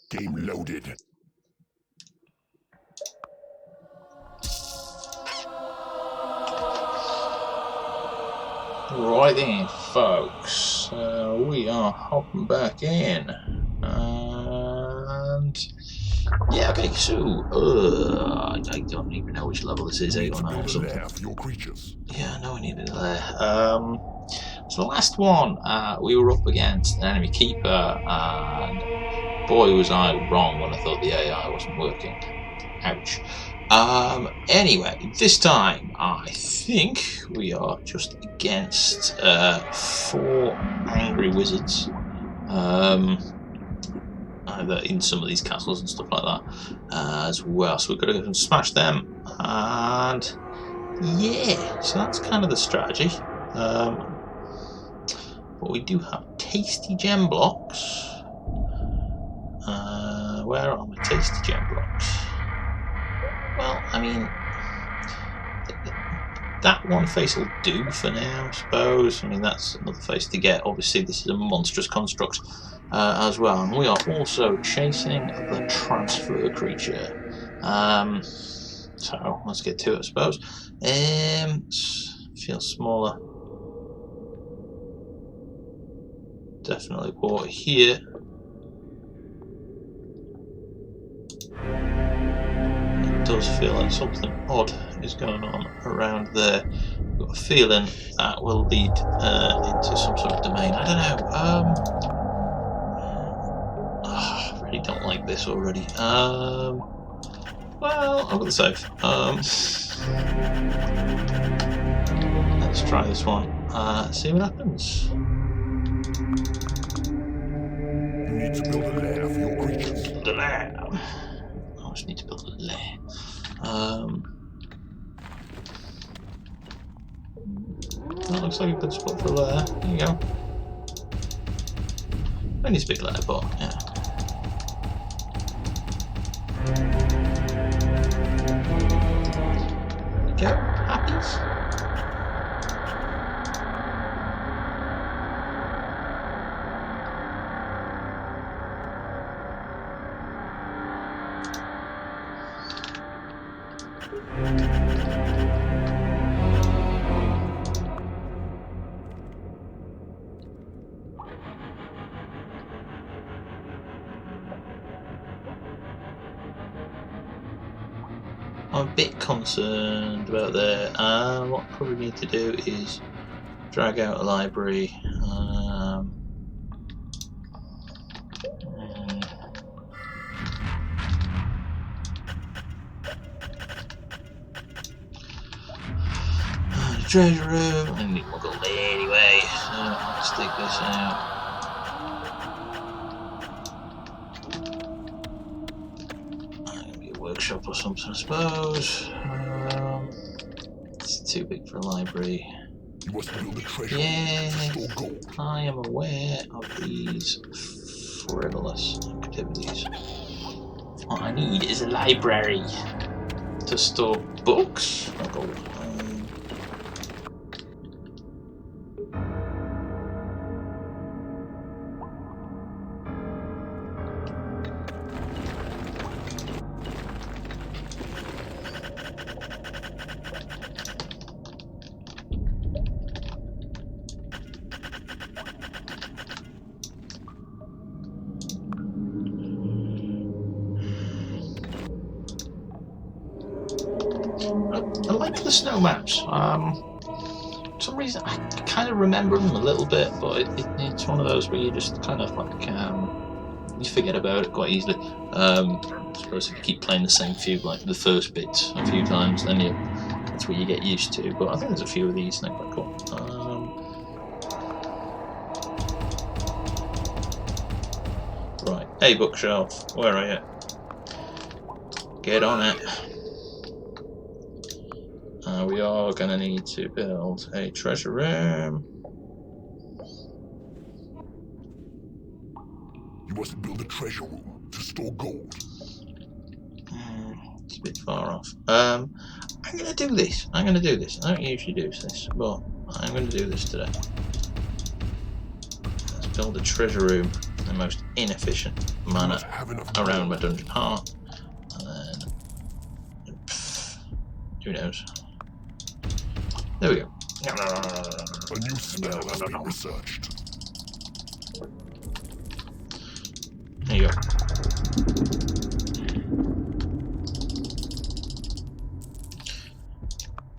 Game loaded. Right then, folks, we are hopping back in, and yeah, okay. So, I don't even know which level this is, You 8 need or to 9 or build a something. lair for your creatures. Yeah, I know I needed a lair. So the last one, we were up against an enemy keeper, and boy was I wrong when I thought the AI wasn't working. Ouch. Anyway, this time I think we are just against 4 angry wizards. Either in some of these castles and stuff like that as well. So we're going to go and smash them. And yeah, so that's kind of the strategy. But we do have tasty gem blocks. Where are my tasty gem blocks? Well, I mean, that one face will do for now, I suppose. I mean, that's another face to get. Obviously, this is a monstrous construct as well. And we are also chasing the transfer creature. So, let's get to it, I suppose. Feels smaller. Definitely water here. It does feel like something odd is going on around there. I've got a feeling that will lead into some sort of domain. I don't know. I really don't like this already. Well, I've got the save. Let's try this one. See what happens. You need to build a lair for your creatures. Build a lair. I just need to build a lair. That looks like a good spot for a lair. There you go. Only a big lair, but yeah. There we go. Happies. I'm a bit concerned about there. What I probably need to do is drag out a library. Treasure room. I need to go there anyway. So let's take this out. Maybe a workshop or something, I suppose. It's too big for a library. You must build a treasure Yeah, to store gold. I am aware of these frivolous activities. What I need is a library to store books. Not gold. I like the snow maps. For some reason, I kind of remember them a little bit, but it's one of those where you just kind of like you forget about it quite easily. I suppose if you keep playing the same few, like the first bits a few times, then that's what you get used to. But I think there's a few of these, and they're quite cool. Right, hey bookshelf, where are you? Get on it. We are going to need to build a treasure room. You must build a treasure room to store gold. It's a bit far off. I'm going to do this. I don't usually do this, but I'm going to do this today. Let's build a treasure room. the most inefficient You manner must have enough around my gold. dungeon heart. And then, who knows? There we go. A new spell has been researched. There you go.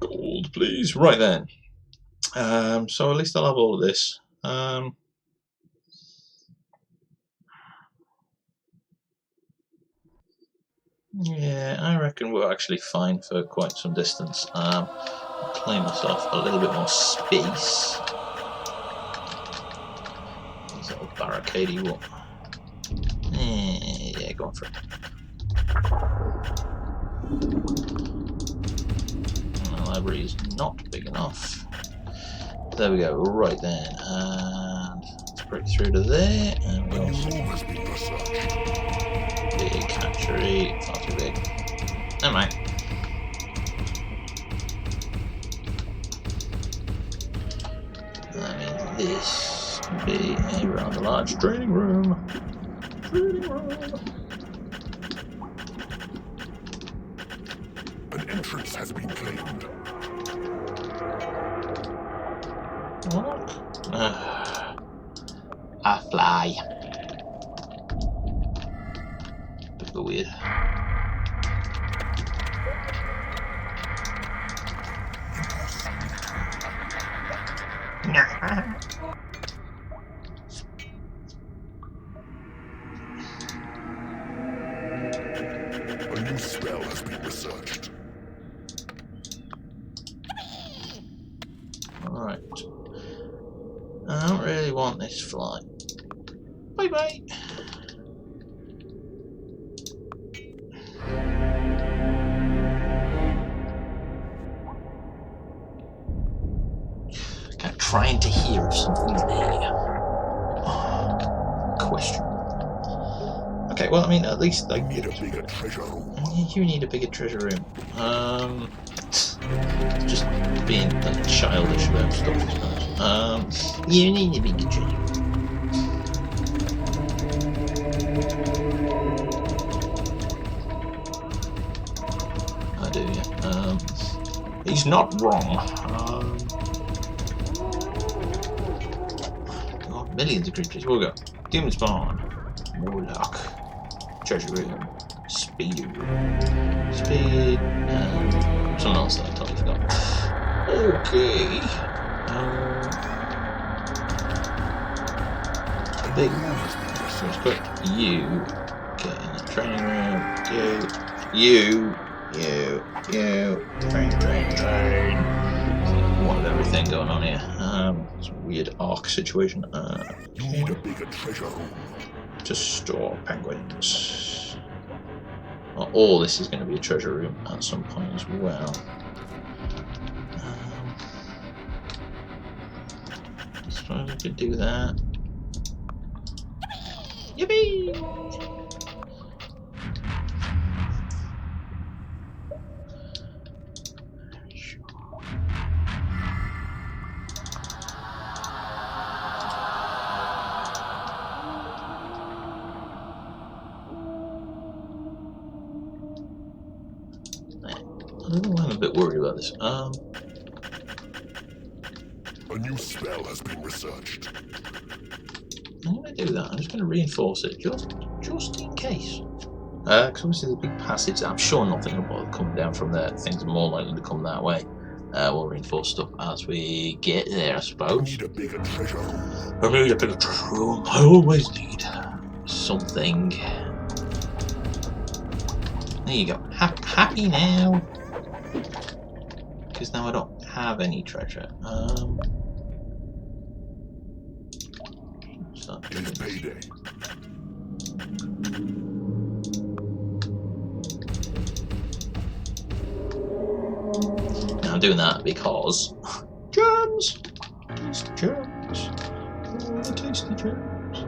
Gold, please. Right then. So at least I'll have all of this. Yeah, I reckon we're actually fine for quite some distance. Claim myself a little bit more space. These little barricadey what? Yeah, go on for it. The library is not big enough. There we go. Right then, and let's break through to there, and we A new also room has been researched. big hatchery. Far too big. Never mind. That means this can be a rather large training room. An entrance has been claimed. What? A fly. Bit weird. A new spell has been researched. Alright. I don't really want this fly. Bye bye. I'm trying to hear if something's there. Question. Okay, well, I mean, at least I like need a bigger treasure room. you need a bigger treasure room. Just being like childish about stuff, I suppose. You need a bigger treasure room. I do, yeah. He's not wrong. Oh, millions of creatures. We'll go. Demon spawn. Warlock. Treasure room. Speed room. Speed. And something else that I totally forgot. Okay. Big. Let's put you. Get in the training room. You. Train. One of everything going on here. It's a weird arc situation. You need a bigger treasure room. To store penguins. Well, all this is going to be a treasure room at some point as well. I suppose I could do that. Yippee! I don't know why I'm a bit worried about this. A new spell has been researched. I'm going to do that. I'm just going to reinforce it just in case. Because obviously the big passage, I'm sure nothing will bother coming down from there. Things are more likely to come that way. We'll reinforce stuff as we get there, I I suppose. need a bigger treasure room. I need a bigger treasure room. I always need something. There you go. Happy now. Because now I don't have any treasure. It is payday. Now I'm doing that because gems! Tasty gems. Oh, the tasty gems.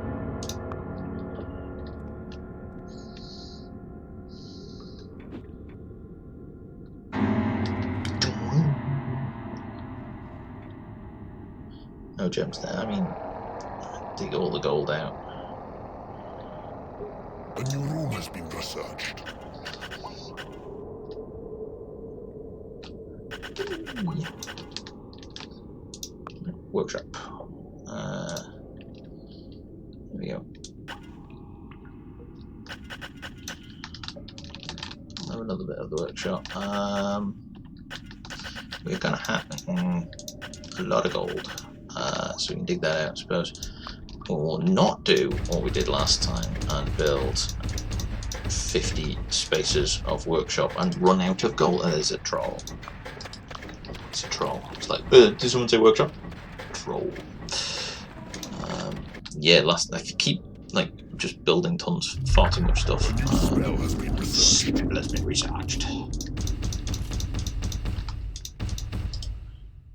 No gems there. I mean, dig all the gold out. A new room has been researched. Workshop. There we go. Have another bit of the workshop. We're gonna have a lot of gold, so we can dig that out, I suppose. Or not do what we did last time and build 50 spaces of workshop and run out of gold. There's a troll. It's a troll. It's like, did someone say workshop? Troll. Yeah, I keep like just building tons, far too much stuff. Spell has been researched. Spell has been researched.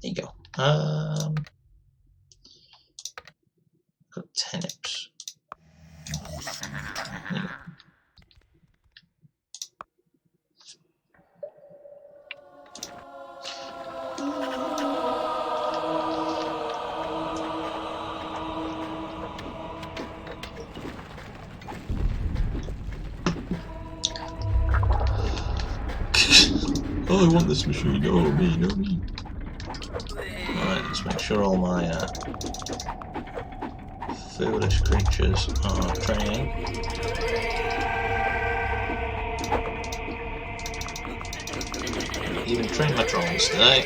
There you go. Got 10 ips. There you go. Oh, I want this machine. Oh, me, no me. Alright, let's make sure all my foolish creatures are training. Even train my trolls today,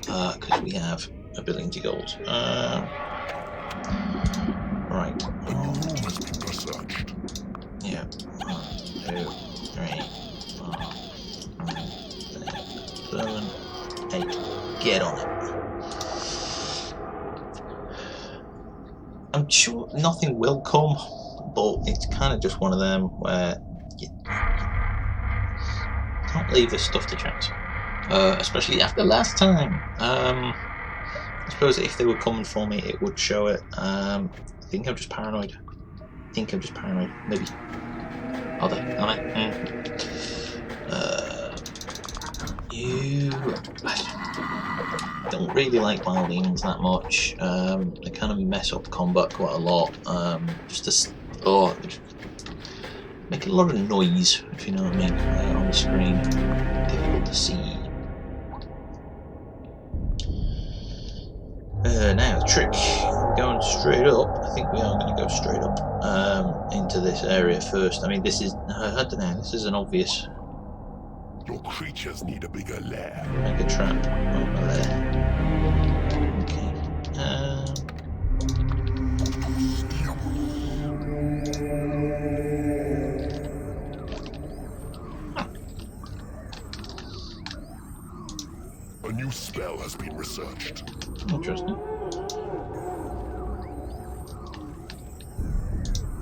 because we have a billion gold. Right. A new room has been researched. Yeah. 1, 2, 3, 4, 5, 6, 7, 8. Get on it. I'm sure nothing will come, but it's kind of just one of them where you can't leave this stuff to chance. Especially after last time. I suppose if they were coming for me, it would show it. I think I'm just paranoid. Maybe. Are they? Am I? You don't really like Wildlings that much. They kind of mess up combat quite a lot. Make a lot of noise, if you know what I mean, on the screen. Difficult to see. Now, the trick. We're going straight up. I think we are going to go straight up into this area first. I mean, this is, I don't know, this is an obvious. Your creatures need a bigger lair. Make a trap over there. Okay. A new spell has been researched. Interesting.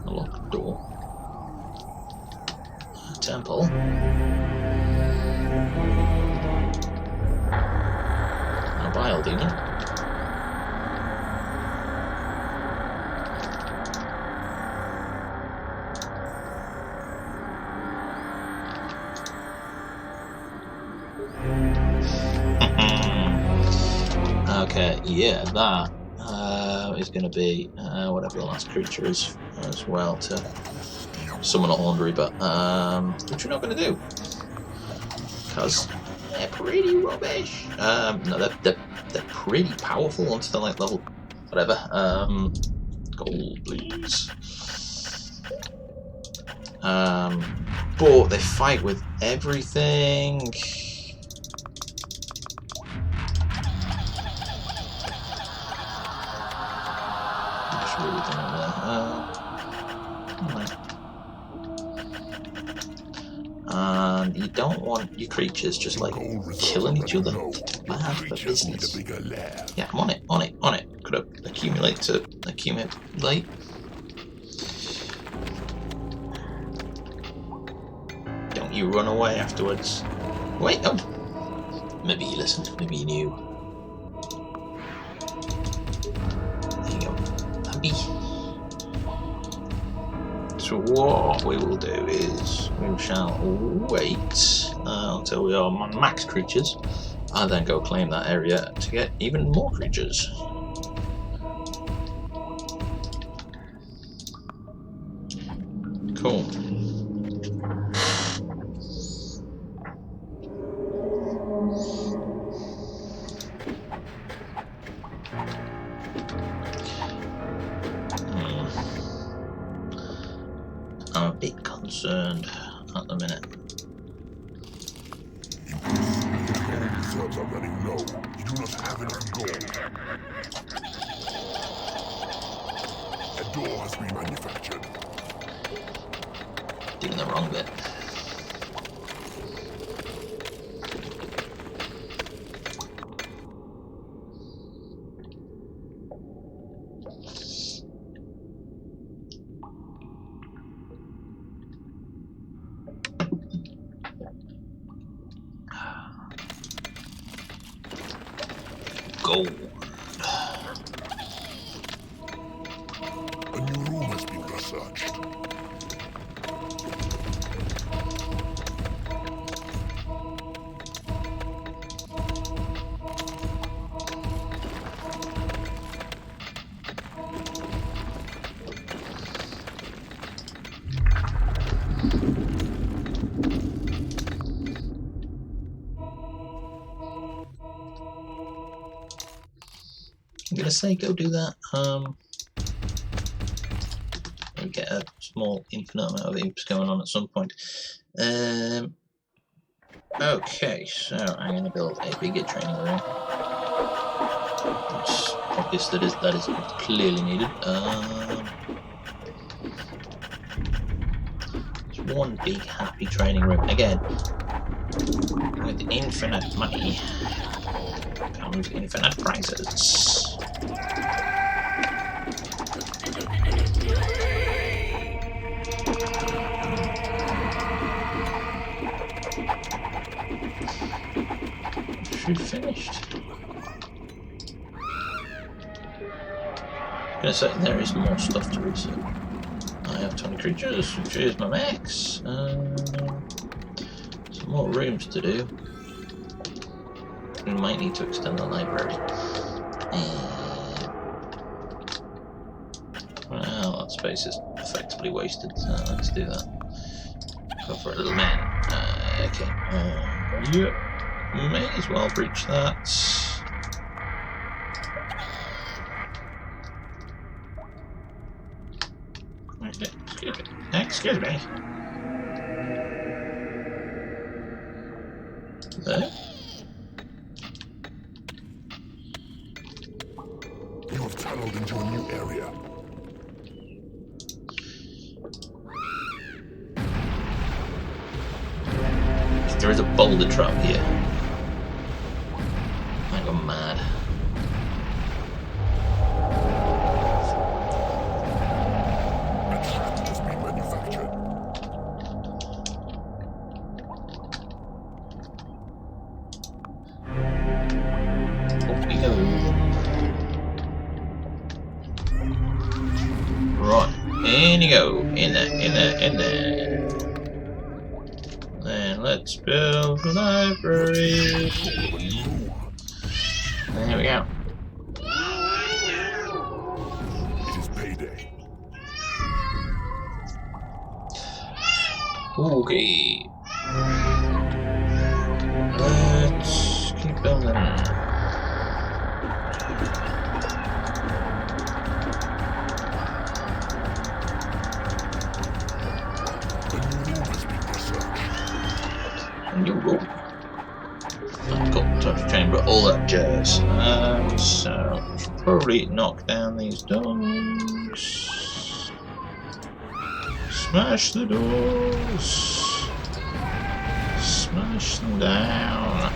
A locked door. A temple. A vile demon. Okay, yeah, that is going to be whatever the last creature is as well to summon a Laundry, but which we're not going to do because they're pretty rubbish. No, they're pretty powerful once they're like level whatever. Gold, please. But they fight with everything. And you don't want your creatures just like killing each other. It's bad for business. Yeah, I'm on it. Could accumulate to accumulate. Don't you run away afterwards. Wait, oh. Maybe you listened, maybe you knew. There you go. Happy. So what we will do is we shall wait until we are max creatures and then go claim that area to get even more creatures. Cool. I'm a bit concerned at the minute. Gold reserves are running low. You do not have enough gold. A door has been manufactured. Doing the wrong bit. Gold. A new room has been researched. I'm gonna say go do that. We get a small infinite amount of imps going on at some point. Okay, so I'm gonna build a bigger training room. It's obvious that is clearly needed. It's one big happy training room. Again, with infinite money comes infinite prizes. She finished. I'm gonna say there is more stuff to research. I have 20 creatures, which is my max. Some more rooms to do. We might need to extend the library. Well, that space is effectively wasted, so let's do that. Go for a little man. Okay. Yeah. May as well breach that. Excuse me. There. You have tunneled into a new area. There is a boulder trap here. I go mad. A trap has been manufactured. Up we go. Right, in you go. In there. Then let's build the library. There we go. It is payday. Okay. Let's keep building. New room. I've got touch chamber, all that jazz. So should probably knock down these doors. Smash the doors. Smash them down.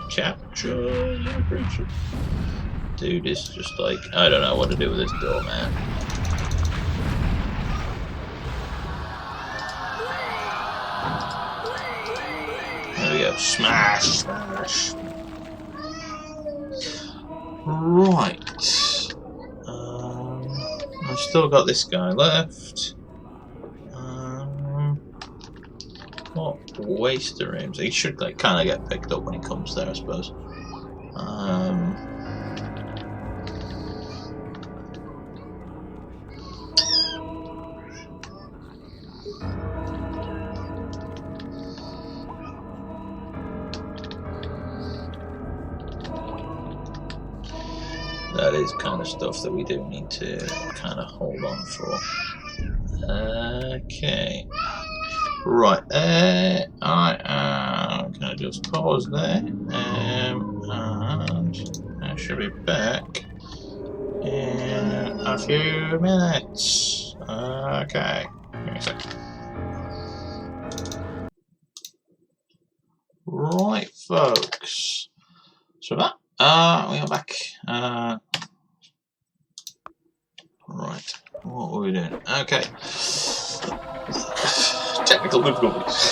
Capture your creature. Dude is just like, I don't know what to do with this door, man. There we go. Smash! Right. I've still got this guy left. What waste of rooms? He should like kind of get picked up when he comes there, I suppose. That is kind of stuff that we do need to kind of hold on for. Okay. Right. I am going to just pause there. And I should be back in a few minutes. Okay. Give me a second. Right, folks. So that. We are back. Right, what were we doing? Okay. Technical difficulties.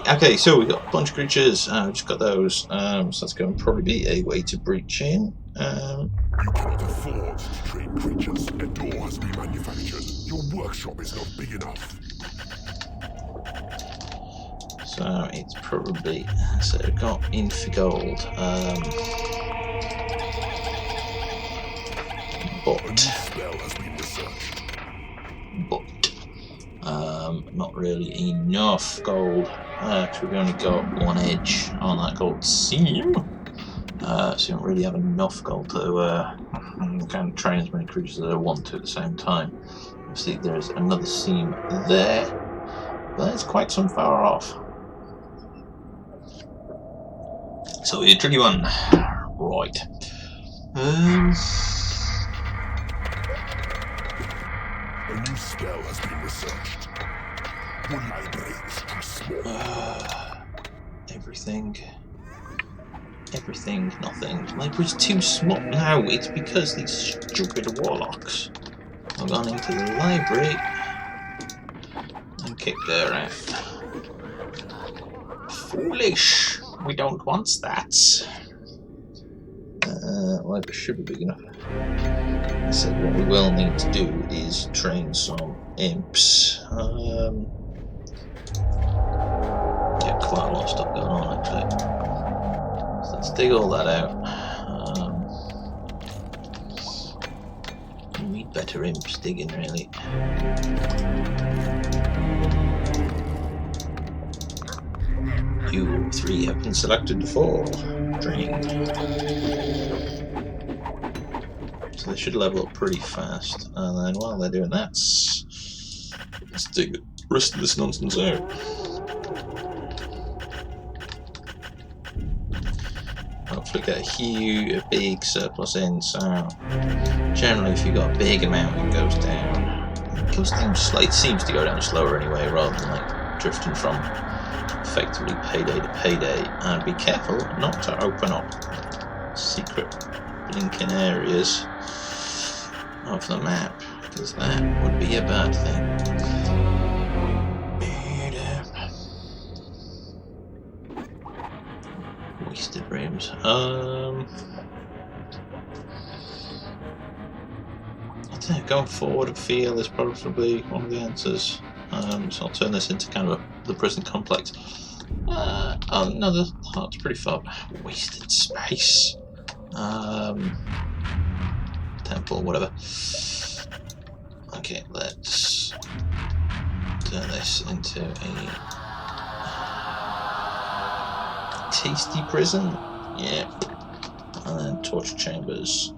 Okay, so we got a bunch of creatures. We just got those. So that's going to probably be a way to breach in. You cannot afford to train creatures. A door has been manufactured. Your workshop is not big enough. So it's probably so we've got Infigold, but Spell has been researched. not really enough gold. Because we've only got one edge on that gold seam, so you don't really have enough gold to kind of train as many creatures as I want to at the same time. Obviously, there's another seam there, but it's quite some far off. So the tricky one, right? A new spell has been researched. Your library is too small. Everything, nothing. Library's too small. No, it's because these stupid warlocks have gone into the library and kicked her out. Foolish. We don't want stats. Library should be big enough. So what we will need to do is train some imps. Yeah, quite a lot of stuff going on actually. So let's dig all that out. We need better imps digging really. You 3 have been selected for training. So they should level up pretty fast. And then while they're doing that, let's dig the rest of this nonsense out. Hopefully get a big surplus in, so generally if you've got a big amount it goes down. It goes down slightly, it seems to go down slower anyway, rather than like drifting from effectively payday to payday. And be careful not to open up secret blinking areas of the map, because that would be a bad thing. Wasted rooms. I think going forward and feel is probably one of the answers. So I'll turn this into kind of the prison complex. Oh no, that's pretty far. Wasted space. Temple, whatever. Okay, let's turn this into a tasty prison. Yeah. And then torture chambers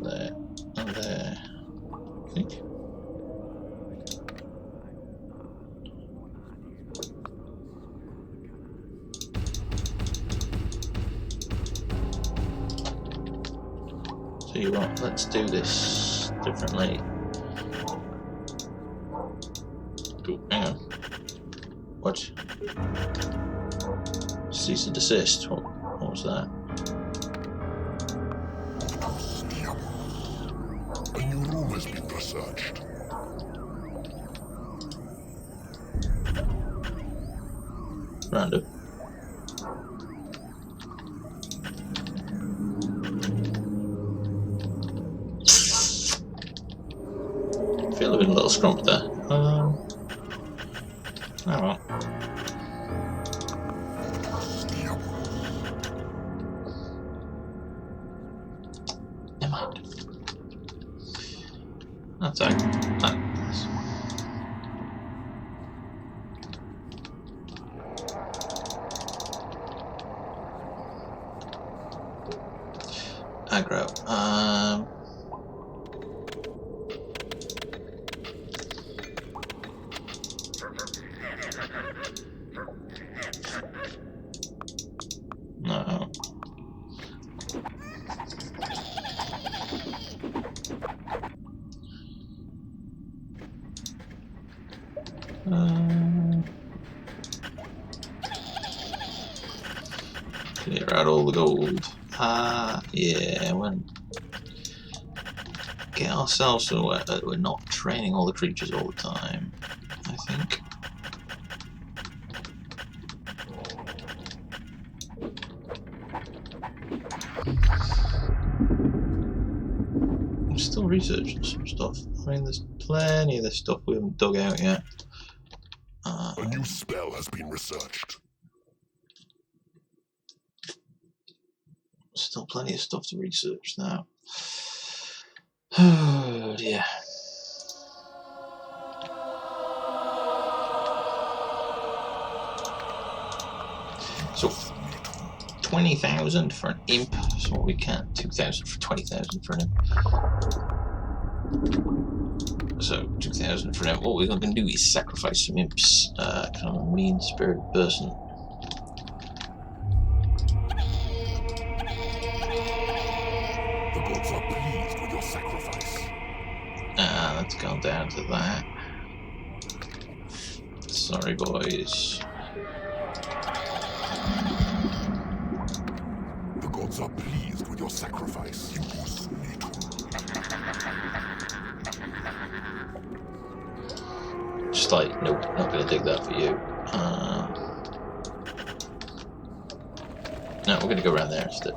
there and there. I think. Tell you what, let's do this differently. Oh, hang on. What? Cease and desist. What was that? A new room has been researched. Random. Feel a little scrumped there. Oh well. Never mind. That's all. Aggro. No. Clear out all the gold. Yeah, when get ourselves so we're not training all the creatures all the time, I think. I'm still researching some stuff. I mean, there's plenty of this stuff we haven't dug out yet. A new spell has been researched. Still plenty of stuff to research now. Oh dear. So 20,000 for an imp. So we can 2,000 for 20,000 for an imp. So 2,000 for an imp. What we're going to do is sacrifice some imps. Kind of a mean-spirited person. Let's go down to that. Sorry, boys. The gods are pleased with your sacrifice. Just like, nope, not gonna dig that for you. No, we're gonna go around there instead.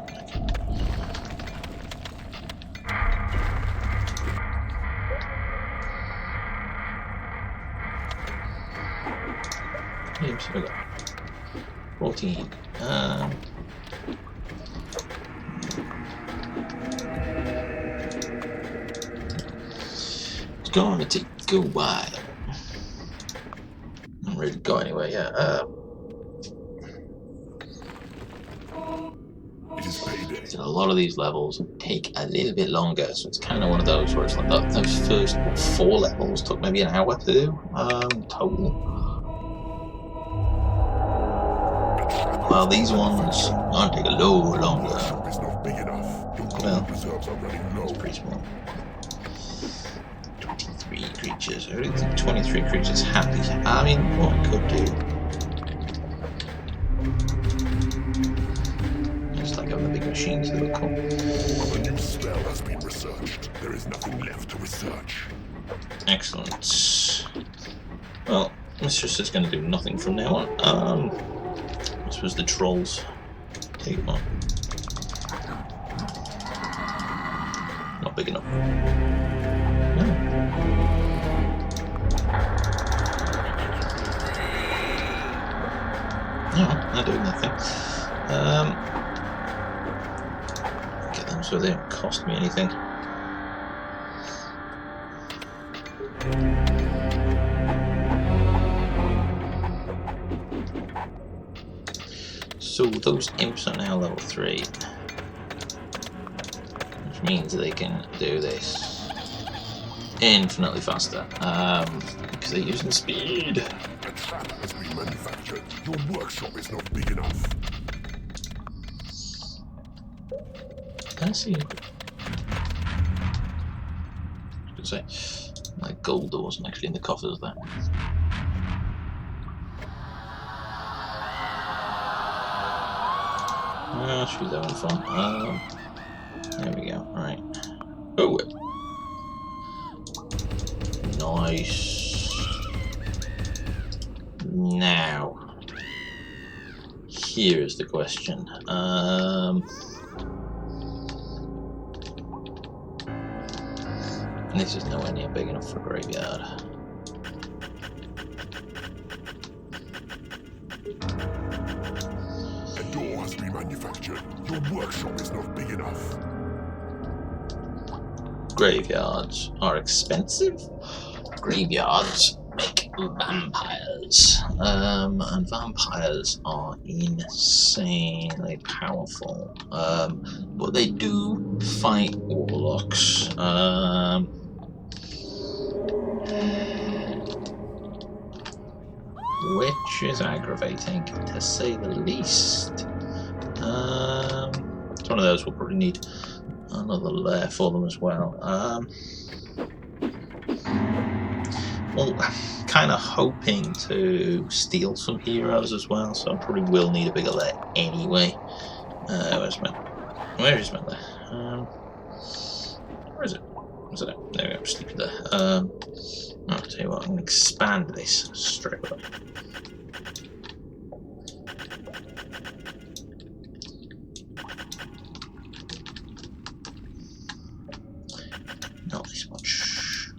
Oops, we got 14. It's gonna take a while. I'm ready to go anyway, yeah. It is payday. So a lot of these levels take a little bit longer, so it's kind of one of those where it's like those first 4 levels took maybe an hour to do total. Well, these ones aren't take a little longer. It's not big enough. Your gold reserves are running low. It's pretty small. 23 creatures. I don't think 23 creatures happy. I mean, what I could do. Just like having the big machines that look cool. A new spell has been researched. There is nothing left to research. Excellent. Well, this just is going to do nothing from now on. I suppose the trolls take one. Not big enough. No. No, not doing nothing. Get them so they don't cost me anything. So those imps are now level 3, which means they can do this infinitely faster because they're using speed. A trap has been manufactured. Your workshop is not big enough. Can I see? I could say like gold that wasn't actually in the coffers there. I'll shoot that one fun. There we go. Alright. Oh! Nice. Now, here is the question. This is nowhere near big enough for a graveyard. A door has been manufactured. Your workshop is not big enough. Graveyards are expensive. Graveyards make vampires. And vampires are insanely powerful. But they do fight warlocks. Which is aggravating, to say the least. It's one of those we'll probably need another lair for them as well. Well, I'm kind of hoping to steal some heroes as well, so I probably will need a bigger lair anyway. Where is my lair? Where is it? Where's it at? There we go, sleeping there. I'll tell you what, I'm going to expand this straight up. Not this much.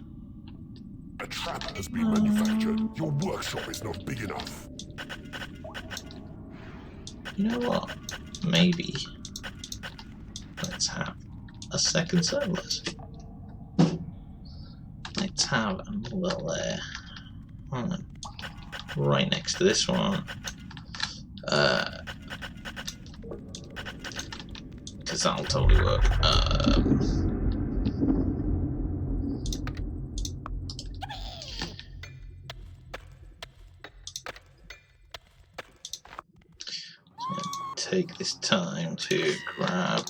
A trap has been manufactured. Your workshop is not big enough. You know what? Maybe let's have a second serverless. Let's have another lair. Right next to this one. Because that'll totally work. Take this time to grab.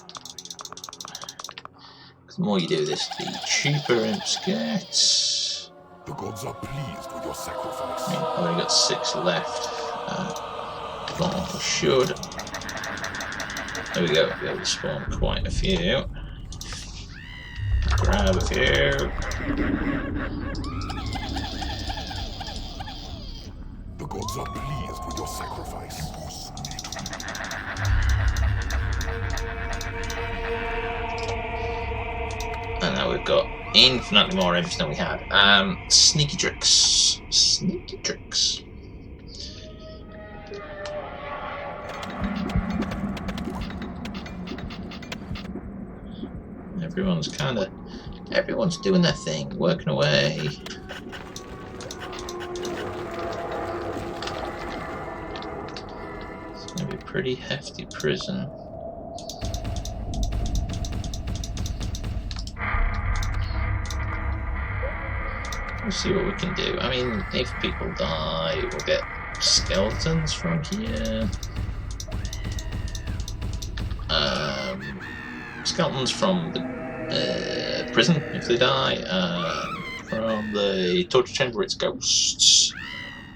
The more you do this, the cheaper imps get. The gods are pleased with your sacrifice. I mean, I've only got 6 left. Well, we should. There we go. Be able to spawn quite a few. Grab a few. The gods are pleased with your sacrifice. And now we've got infinitely more imps than we had. Sneaky tricks. Sneaky tricks. Everyone's doing their thing, working away. It's going to be a pretty hefty prison. We'll see what we can do. I mean, if people die, we'll get skeletons from here. Skeletons from the prison if they die. From the torture chamber, it's ghosts.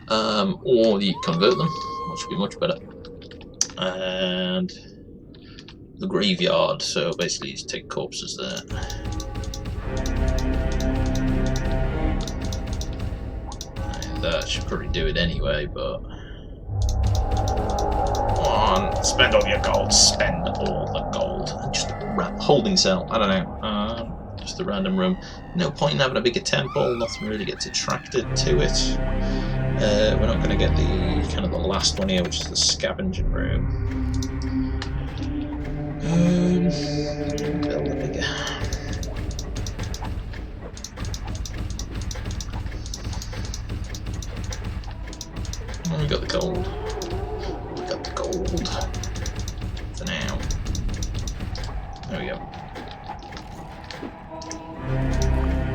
Or you convert them, which would be much better. And the graveyard, so basically you just take corpses there. That should probably do it anyway, but come on, spend all your gold, spend all the gold. Just a holding cell, I don't know, just a random room. No point in having a bigger temple, nothing really gets attracted to it. We're not going to get the kind of the last one here, which is the scavenging room. Build a bigger. We got the gold. We got the gold. For now. There we go.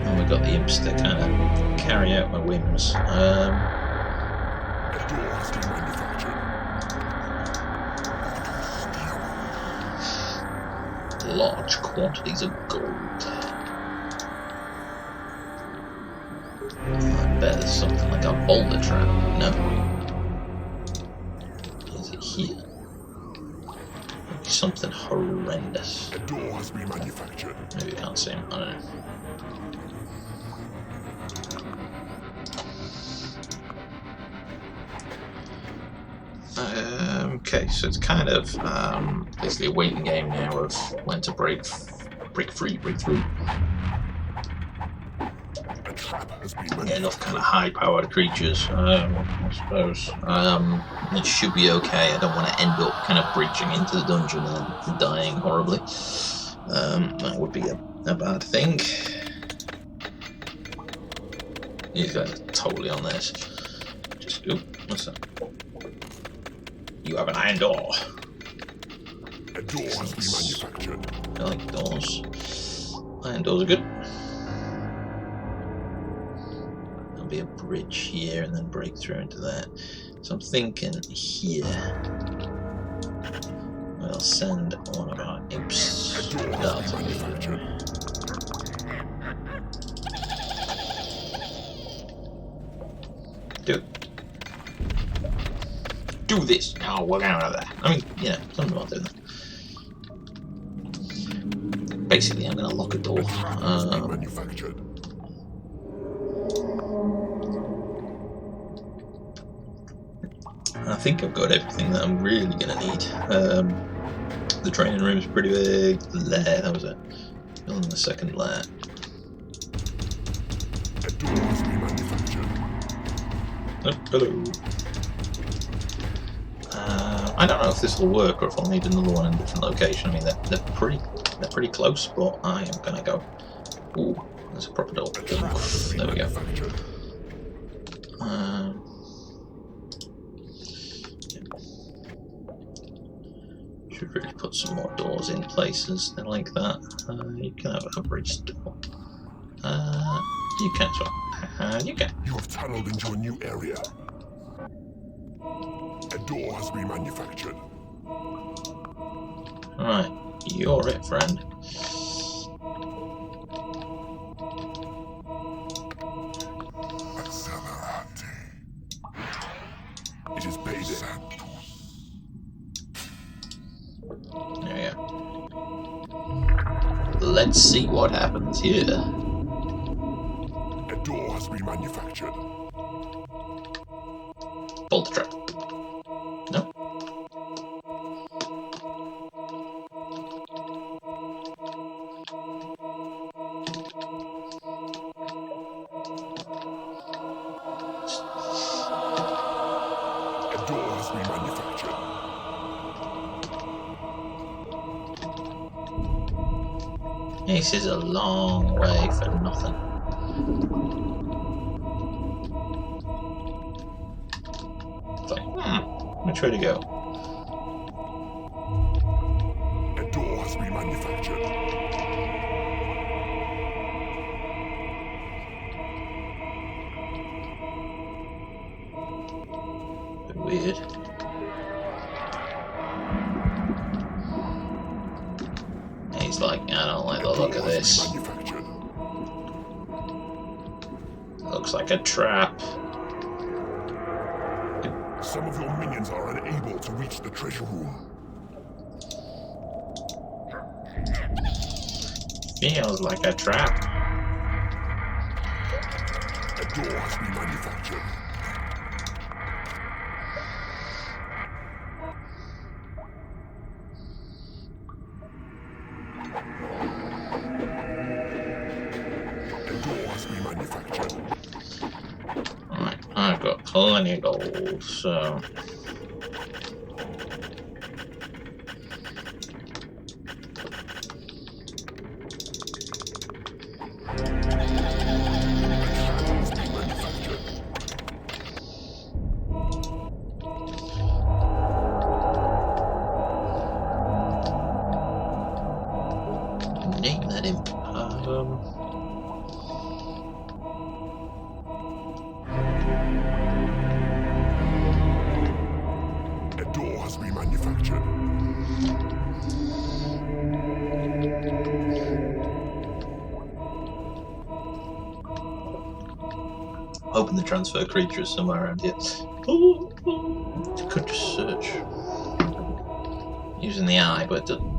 And we got the imps to kind of carry out my whims. A door has been manufactured. Large quantities of gold. I bet there's something like a boulder trap. No. Here. Something horrendous. A door has been manufactured. Maybe I can't see him. I don't know. Okay, so it's kind of basically a waiting game now of when to break through. A trap has been get enough kind manufactured. of high-powered creatures, I suppose. It should be okay. I don't want to end up kind of breaching into the dungeon and dying horribly. That would be a bad thing. These guys are totally on this. Just, oop, what's that? You have an iron door. A door has been manufactured. I like doors. Iron doors are good. There'll be a bridge here and then break through into that. So I'm thinking here we'll send one of our imps A door down has to been me. manufactured. Do this. Now we're out of that. I mean, yeah, something about doing that. Basically, I'm going to lock a door. Has been manufactured. I think I've got everything that I'm really going to need. The training room's pretty big. The lair, that was it. Building the second lair. A door has been manufactured. Oh, hello. I don't know if this will work or if I'll need another one in a different location. I mean, they're pretty close, but I am gonna go. Ooh, there's a proper door. A trap has been There we go. manufactured. Should really put some more doors in places like that. You can have a bridge door. You can as well. You can. You have tunneled into a new area. A door has been manufactured. Alright, you're it, friend. Accelerate. It is payday. There we go. Let's see what happens here. A door has been manufactured. Bolt trap. No. A door has been manufactured. This is a long way for nothing. It's like, which way to go? A door has been manufactured. Bit weird. He's like, I don't like the look of this. Manufactured. Looks like a trap. Some of your minions are unable to reach the treasure room. Feels like a trap. A door has been manufactured. A door has been manufactured. Alright, I've got plenty of gold, so. Has been manufactured. Name that imp. A door has been manufactured. Hoping the transfer creature is somewhere around here. Oh, could just search using the eye, but it doesn't.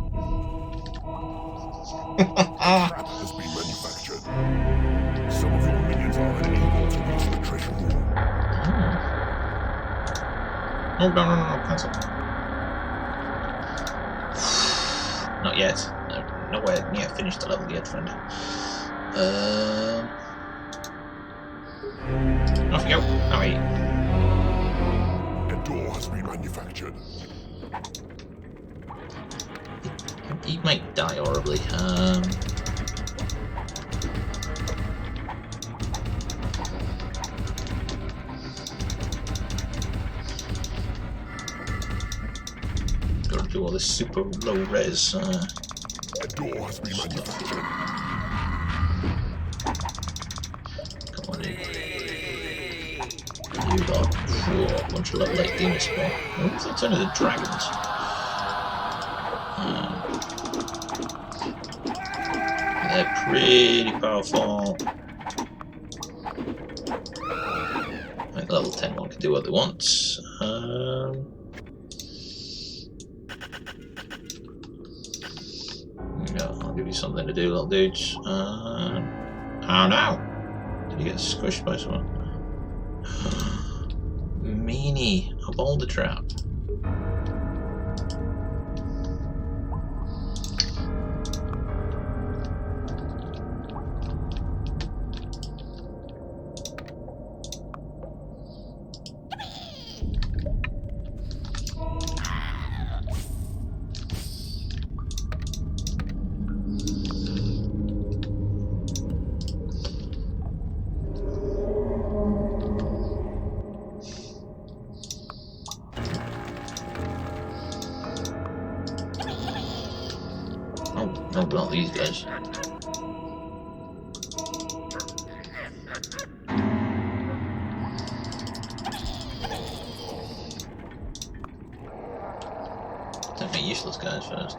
Trap has been manufactured. Some of your minions are unable to reach the treasure room. Oh, no, cancel. Not yet. Nowhere near finished the level yet, friend. Off you go. Away. A door has been manufactured. He might die horribly. Gotta do all this super low res. A door has been manufactured. Come on in. You lot. Whoa, a bunch of level 8 demon spawn. Oh, that's only the dragons. They're pretty powerful. I think level 10 one can do what they want. Yeah, I'll give you something to do, little dudes. Oh no! Did you get squished by someone? Meanie, a boulder trap. Oh, not these guys. Take the useless guys first.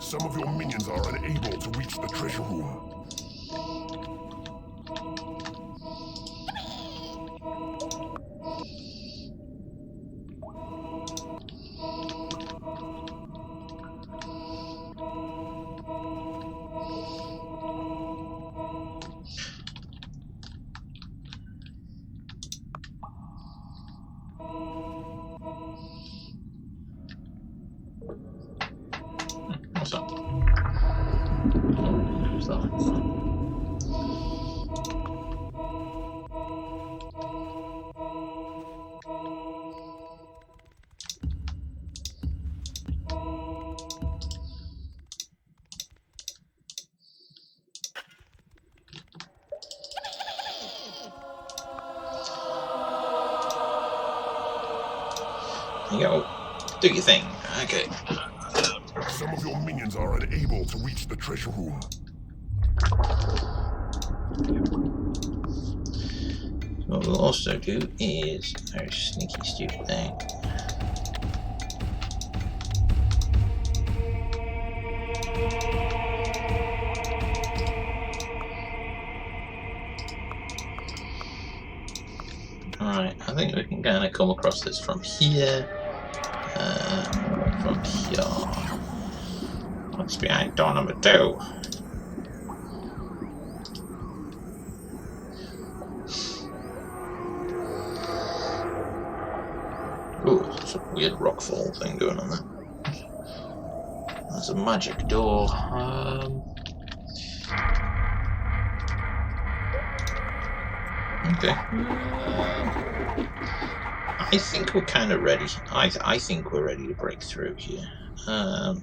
Some of your minions are unable to reach the treasure room. What's that? What's that? There you go. Do your thing. Okay. Some of your minions are unable to reach the treasure room. What we'll also do is a very sneaky, stupid thing. Alright, I think we can kind of come across this from here. From here. What's behind door number 2? Ooh, there's a weird rockfall thing going on there. There's a magic door. Okay. I think we're kind of ready. I think we're ready to break through here. Nope.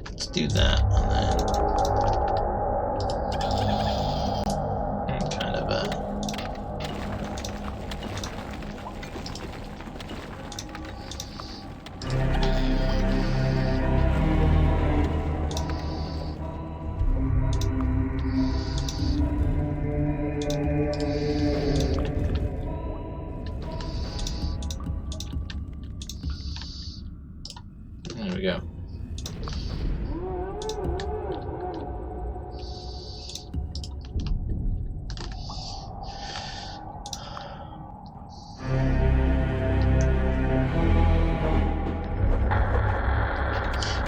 Let's do that, and then kind of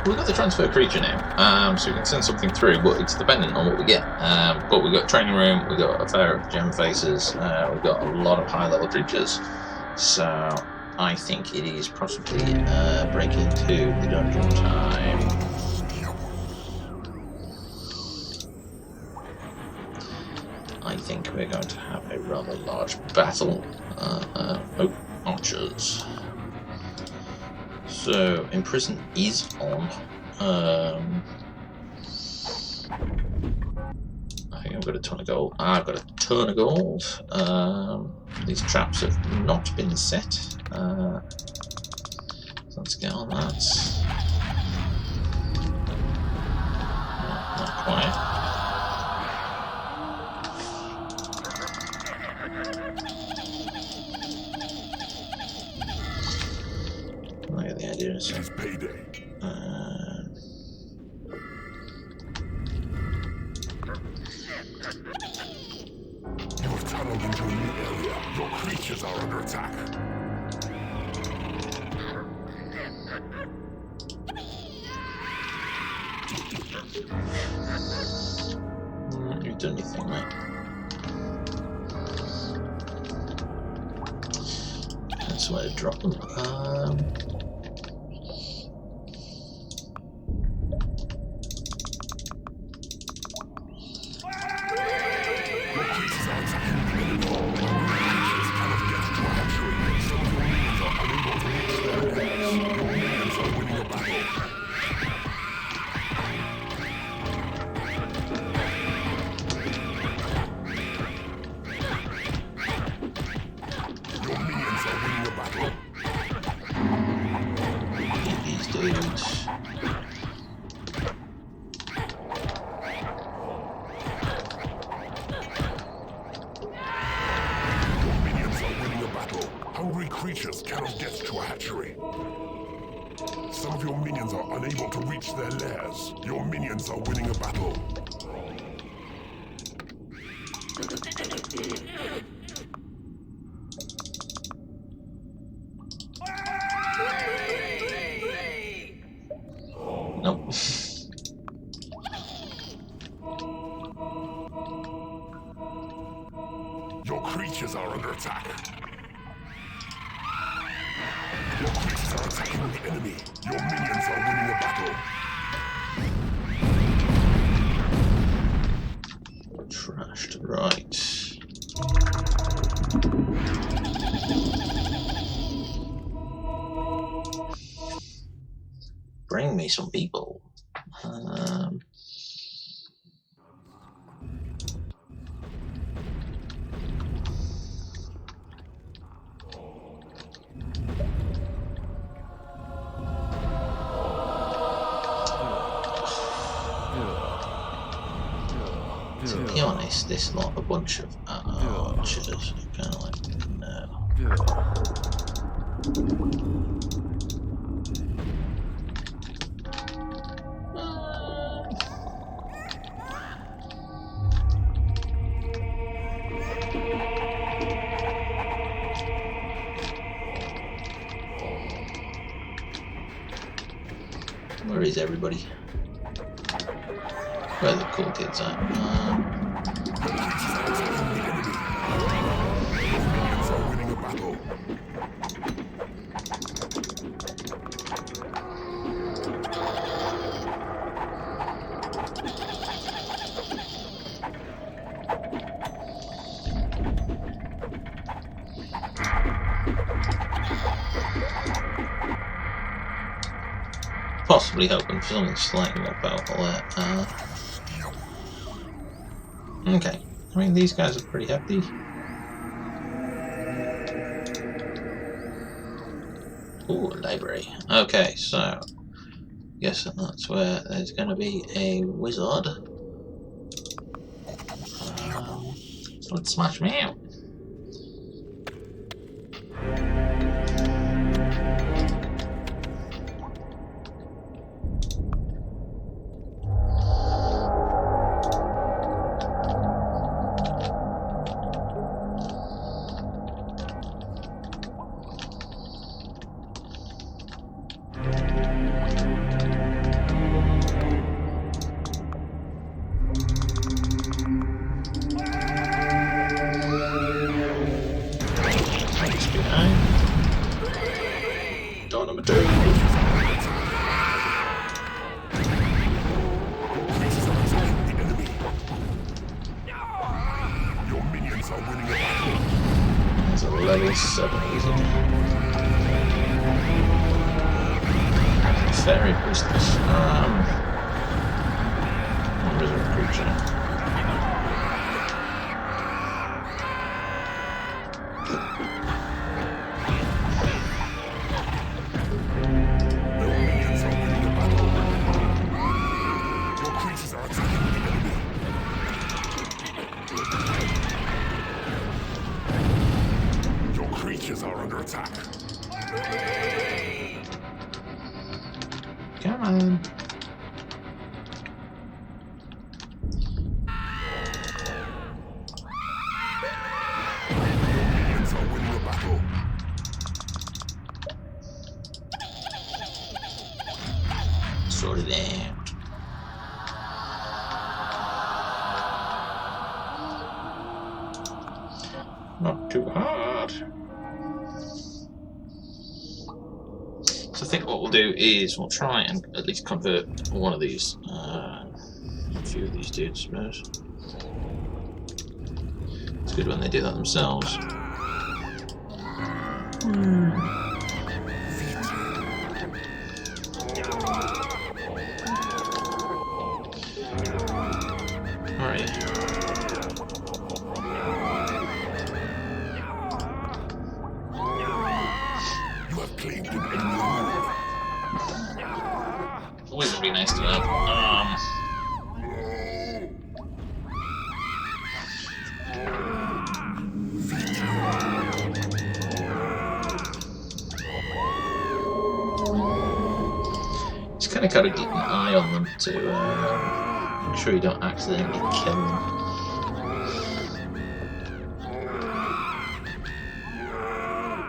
we've got the transfer creature now, so we can send something through, but it's dependent on what we get. But we've got training room, we've got a fair of gem faces, we've got a lot of high level creatures, so I think it is possibly breaking into the dungeon time. I think we're going to have a rather large battle. Oh, archers. So, Imprison is on. I think I've got a ton of gold. I've got a ton of gold. These traps have not been set. So let's get on that. Not quite. I get the idea. So, It's payday. You have tunneled into a new area. Your creatures are under attack. You've done your thing, mate. That's where to drop them. These dudes. Hungry creatures cannot get to a hatchery. Some of your minions are unable to reach their lairs. Your minions are winning a battle. Nope. Your creatures are under attack. Your creatures are attacking the enemy. Your minions are winning a battle. Trashed, right. Bring me some people. To be honest, this lot a bunch of archers. Kind of like no. Where is everybody? Where are the cool kids at? Minions are winning a battle. Possibly hoping for something slightly more powerful there. Okay, I mean these guys are pretty hefty. Ooh, a library. Okay, so guessing that's where there's going to be a wizard. So let's smash me out. 7 easy. Fairy business. Where is a creature? Are under attack. Come on. Minions are winning the battle. Sort it out. Not too hard. So I think what we'll do is we'll try and at least convert one of these, a few of these dudes, I suppose. It's good when they do that themselves. Alright. You have claimed an enemy rule. Always would be nice to have. Just kind of got to keep an eye on them to make sure you don't accidentally kill them.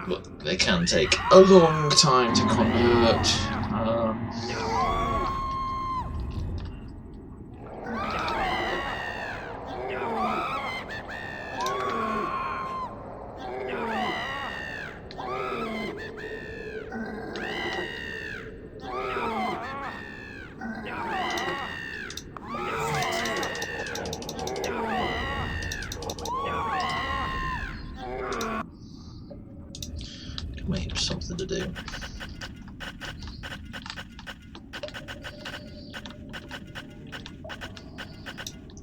But they can take a long time to convert. Maybe something to do.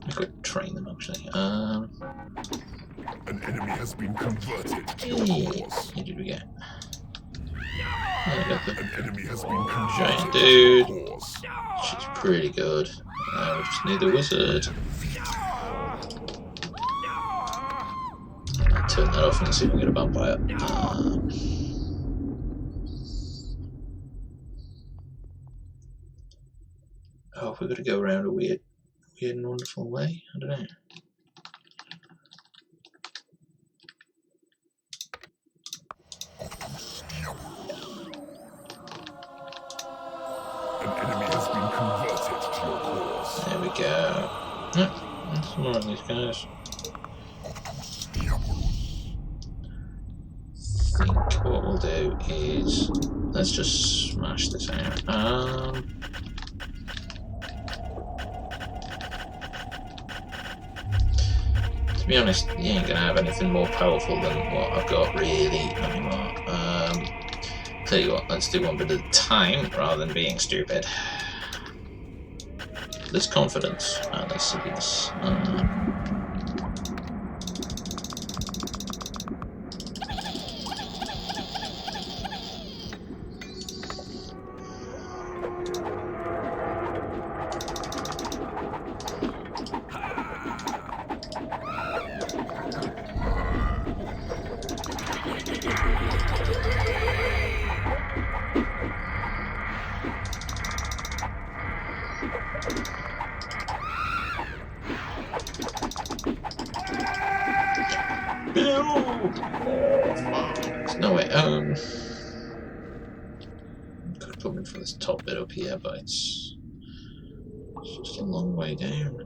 I could train them actually. An enemy has been converted to your cause. Who did we get? I got the An enemy has been converted giant to dude. your cause. She's pretty good. We just need the wizard. I'll turn that off and see if we can get a vampire. Oh, we're going to go around a weird and wonderful way. I don't know. An enemy has been converted to your cause. There we go. Yep, that's more of these guys. I think what we'll do is let's just smash this out. To be honest, you ain't gonna have anything more powerful than what I've got really anymore. Tell you what, let's do one bit at a time rather than being stupid. There's confidence and there's silliness. No way. Could have put me for this top bit up here, but it's just a long way down.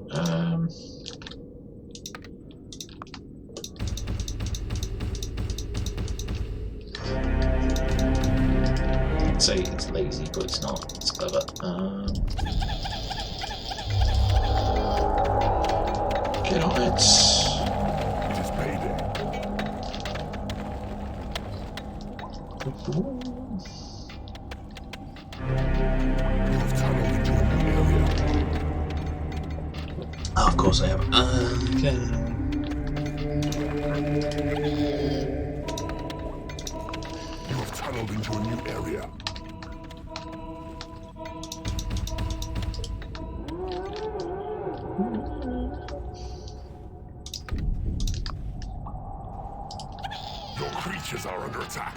I'd say it's lazy, but it's not. It's clever. Get on it. It is payday. course I have. Okay. You have tunneled into a new area. Your creatures are under attack.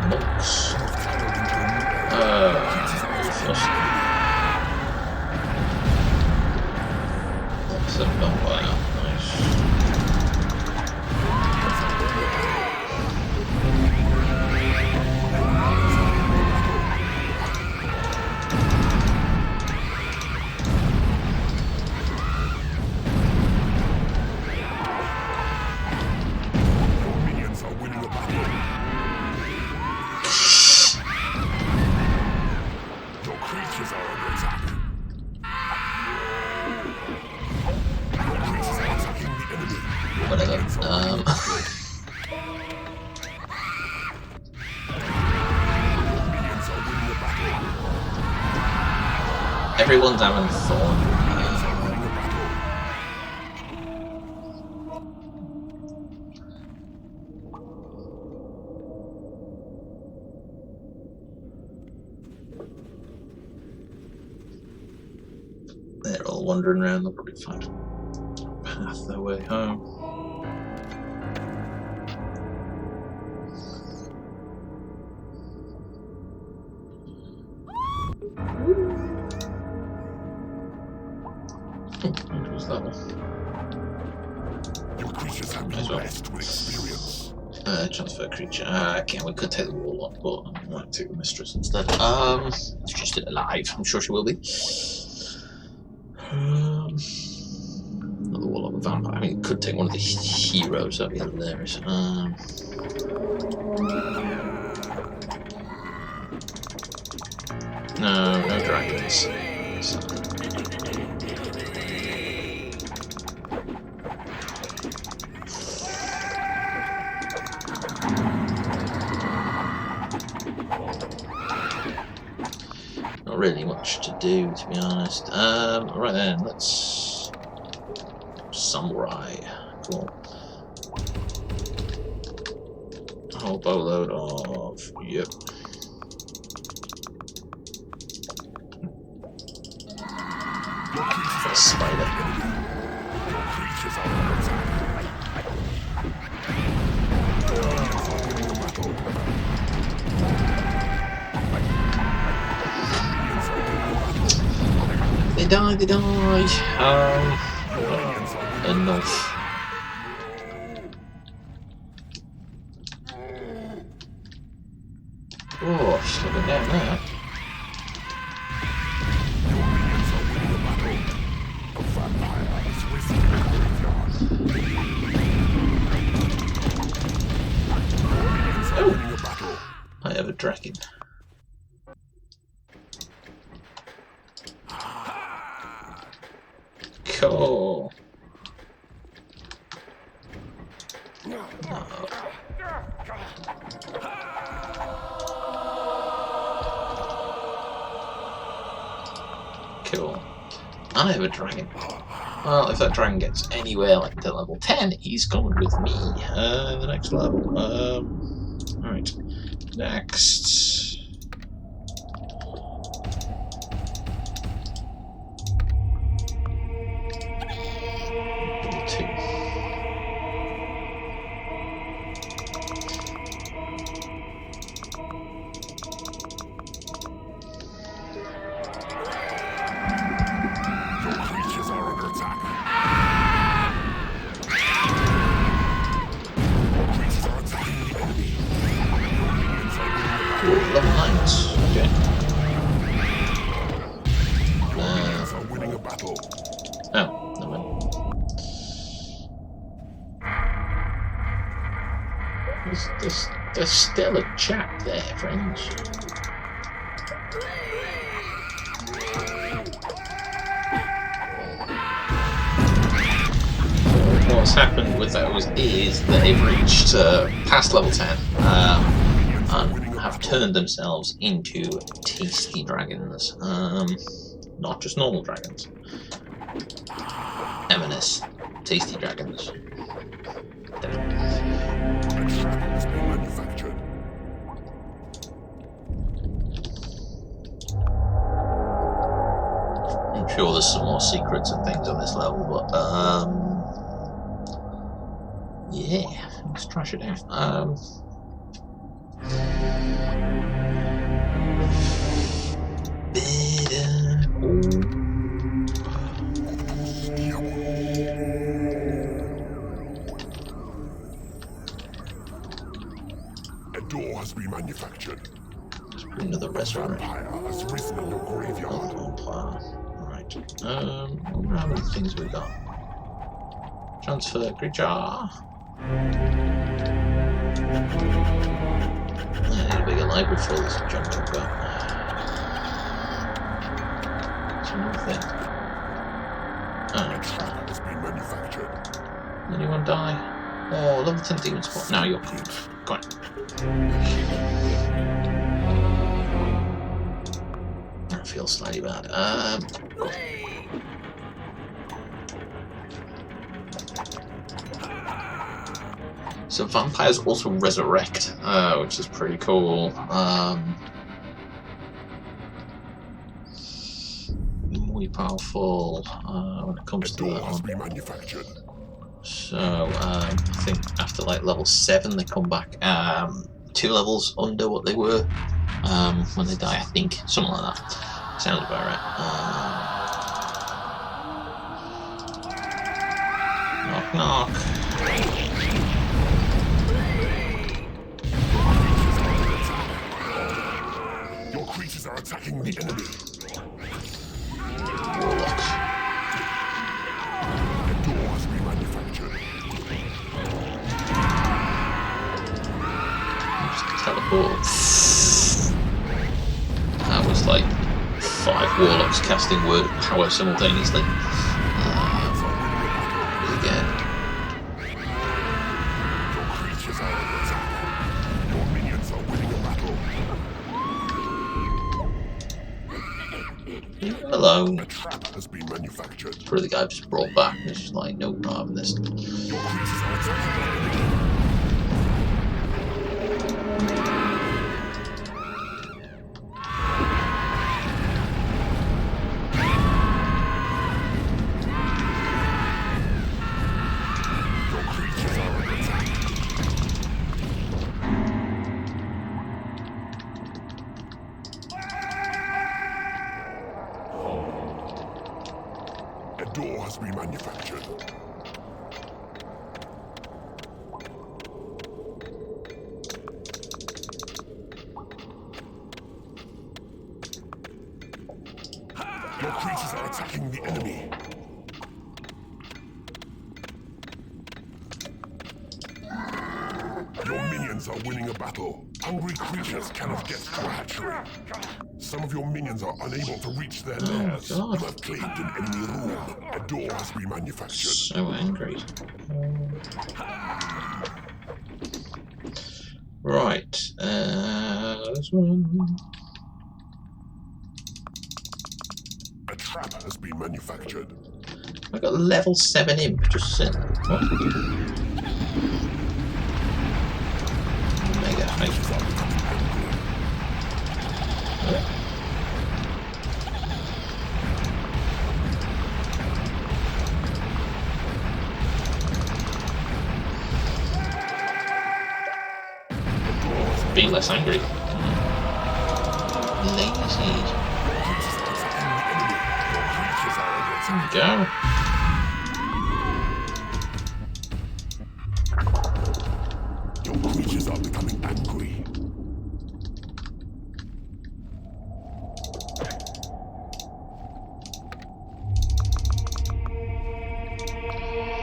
Monks. You have tunneled into a new area. That's a vampire. Nice. Your minions are winning a battle. Your creatures are under attack. Your creatures are attacking the enemy. Whatever. Minions are winning a battle. Everyone's having fun. Minions are winning a battle. They're all wandering around. They'll probably find a path their way home. What was that one? Your creatures have been As well. blessed with experience. Transfer creature. Okay, we could take the warlock, but I might take the mistress instead. She's just still alive. I'm sure she will be. Another warlock, a vampire. I mean, it could take one of the heroes. That'd be hilarious. No dragons. So. Not really much to do, to be honest. Right then, let's samurai. Cool. A whole boatload of yep. Your creatures are Spider. Your creatures are under attack. Minions are winning a battle. Minions are winning a battle. They die. Minions are winning Enough. Oh, she's looking down there. Your minions are winning a battle. A vampire has risen in the graveyard. Your minions are winning a battle. I have a dragon. Cool. Cool. And I have a dragon. Well, if that dragon gets anywhere like to level 10, he's coming with me. The next level. Alright. Next. Level 2. Your creatures are under attack. Your creatures are attacking the enemy. Your minions are winning a battle. Ooh, level 9s. Okay. Minions are winning a battle. Oh, never mind. There's still a chap there, friends. What's happened with those is they've reached past level 10 and have turned themselves into tasty dragons. not just normal dragons. M&S, tasty dragons. Definitely. A trap has been manufactured. I'm sure there's some more secrets and things on this level, but yeah, let's trash it out. A door has been manufactured. Another resurrection. Vampire has risen in your graveyard. Right. How many things we got? Transfer creature. I need a bigger library for all this junk I've got. It's another thing. A trap has been manufactured. Anyone die? Oh, level 10 demon spot. Now you're coming. Go on. That feels slightly bad. So vampires also resurrect, which is pretty cool. More powerful when it comes to that one. Manufactured. So I think after like level 7 they come back 2 levels under what they were when they die, I think. Something like that. Sounds about right. Knock knock. Your creatures are attacking the enemy. Warlocks. A door has been manufactured. Just teleport. That was like 5 warlocks casting word of power simultaneously. Again. Your creatures are under attack. Your minions are winning a battle. Leave him alone. A trap has been manufactured. Probably the guy just brought back. It's just like, nope, not having this. Your creatures are attacking the enemy. Your creatures are under attack. A door has been manufactured. Your creatures are attacking the enemy. Your minions are winning a battle. Hungry creatures cannot get to a hatchery. Some of your minions are unable to reach their lairs. God. You have claimed an enemy room. A door has been manufactured. So angry. Right. This one. A trap has been manufactured. I got level 7 imp just sitting there. What? Mega hype. Creatures are becoming angry. Being less angry. Lazy. Creatures are attacking the enemy. Your creatures are under attack. Go. Your creatures are becoming angry.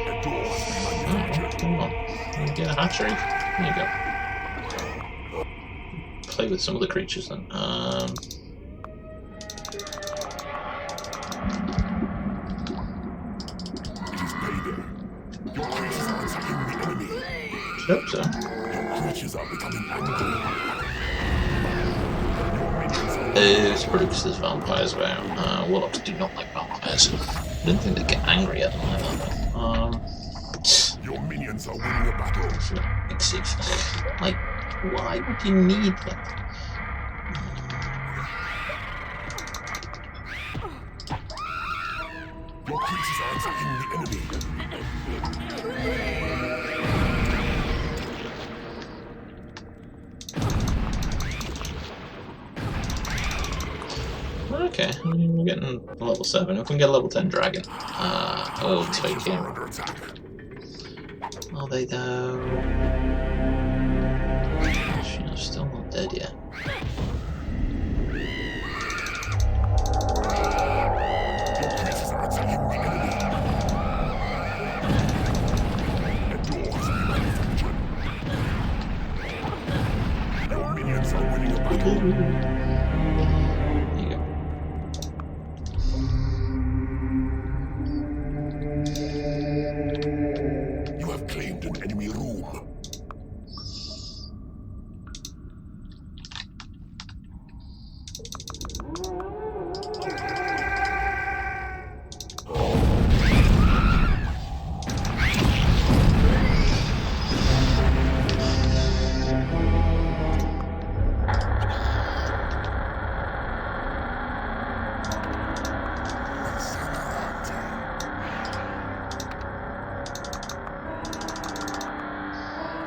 A door has been manufactured. Come on. Get a hatchery. There you go. Play with some of the creatures then. It is payday. Your creatures are attacking the enemy. Hope so. Your creatures are becoming angry. Your minions are It's Brooks, there's vampires about. Warlocks do not like vampires. I don't think they get angry at them either. Your minions are winning a battle. Like, why would you need them? Your creatures are attacking the enemy. Okay, we're getting level 7. If we can get a level 10 dragon, we'll take him. Under attack. Are they though? She's still not dead yet. Your creatures are attacking the enemy. A door has been manufactured. Your minions are winning a battle. There you go. You have claimed an enemy room.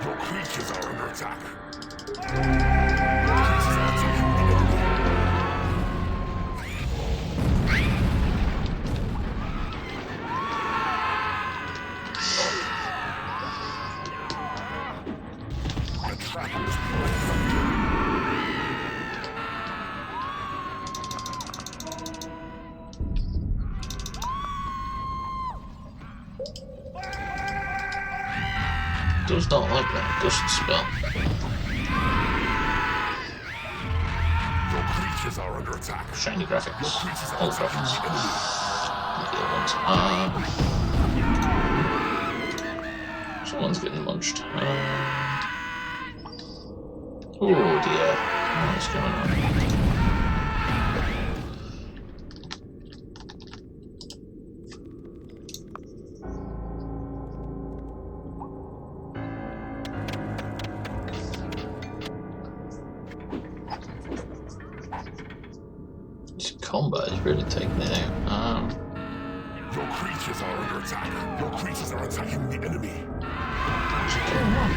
Your creatures are under attack. Your creatures are attacking the enemy. A trap has been manufactured. Does not like that dust spell. Your creatures are under attack. Shiny Your graphics. creatures are Old attacking graphics. the enemy. The other ones. Someone's getting munched. Oh dear. What's going on? This combat is really taking it out. Your creatures are under attack. Your creatures are attacking the enemy. What's going on?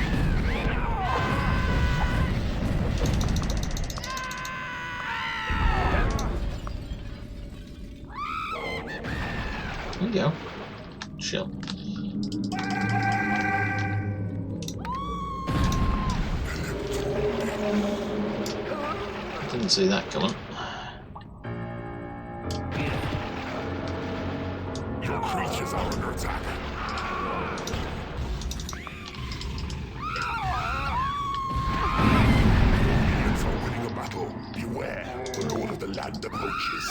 There you go. Chill. Didn't see that coming. Your creatures are under attack. Minions are winning a battle. Beware, the Lord of the Land approaches.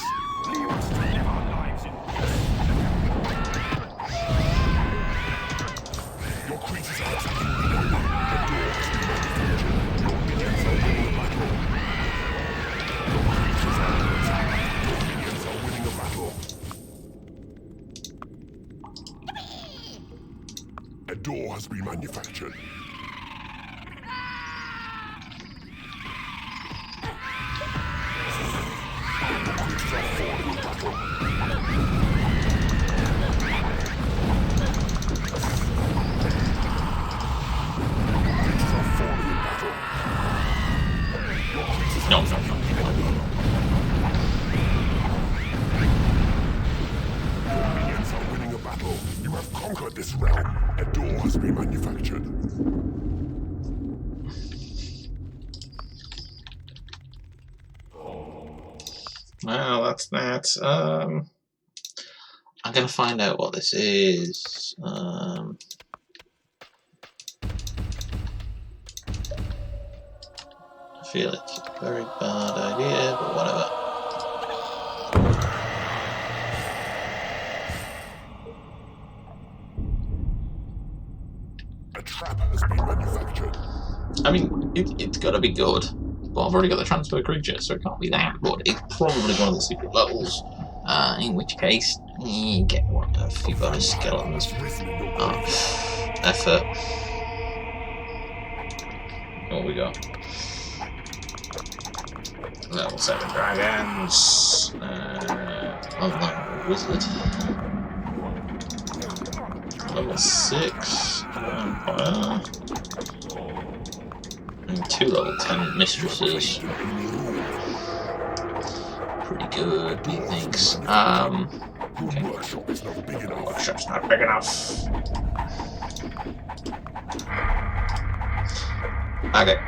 Leave us to live our lives in peace. Your creatures are attacking the enemy. The door has been manufactured. Your minions are winning a battle. Your creatures are under attack. Your minions are winning a battle. A door has been manufactured. Your creatures are falling in battle. Creatures are falling in battle. Your creatures No, are no, attacking no. the enemy. Your minions are winning a battle. You have conquered this realm. A door has been manufactured. Well, that's that. I'm gonna find out what this is. I feel it's a very bad idea, but whatever. A trap has been manufactured. I mean, it's gotta be good, but But I've already got the transfer creature, so it can't be that. But it's probably one of the secret levels. In which case, you get a few bonus skeletons. Effort. What we got? Level 7 dragons. Online wizard. Level 6 vampire. And 2 level 10 mistresses. Pretty good, methinks. Okay. Workshop's not big enough. Okay.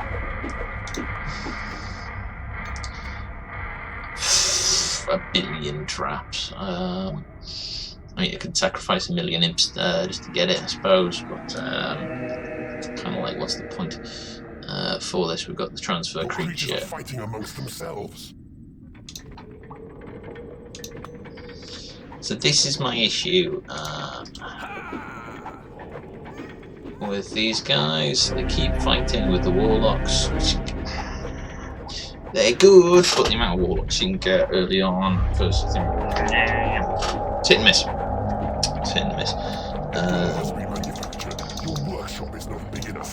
A billion traps. I mean, you could sacrifice a million imps just to get it, I suppose, but kind of like, what's the point? For this, we've got the transfer creature. Fighting amongst themselves. So this is my issue with these guys. They keep fighting with the warlocks, which they're good, but the amount of warlocks you can get early on, first thing, it's hit and miss. It's hit and miss. Your workshop is not big enough.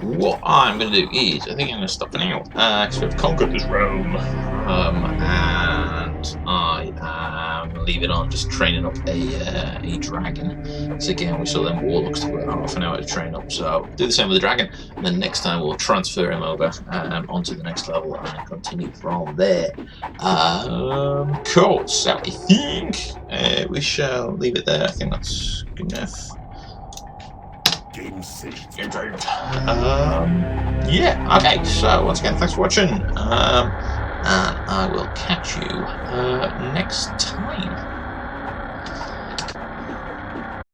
What I'm going to do is, I think I'm going to stop it now, because we've conquered this realm, and I am leaving on just training up a dragon. So again, we saw them warlocks took about half an hour to train up, so do the same with the dragon, and then next time we'll transfer him over onto the next level and continue from there. Cool, so I think we shall leave it there. I think that's good enough. Yeah, okay, so once again, thanks for watching, and I will catch you next time.